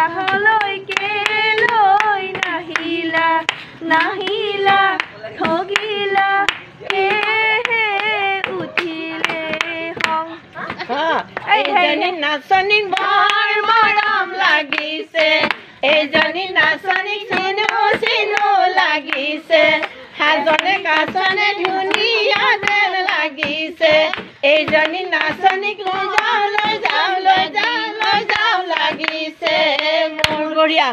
বিয়াহলৈকে লৈ নাহিলা নাহিলা ঠগিলা সেয়েহে উঠিলে খং এইজনী নাচনীক বৰ মৰম লাগিছে এইজনী নাচনীক চিনো চিনো লাগিছে সাজনে কাচনে ধুনীয়া যেন লাগিছে এইজনী নাচনীক লৈ যাওঁ লৈ যাওঁ লৈ যাওঁ লৈ যাওঁ লাগিছে মোৰ বঢ়িয়া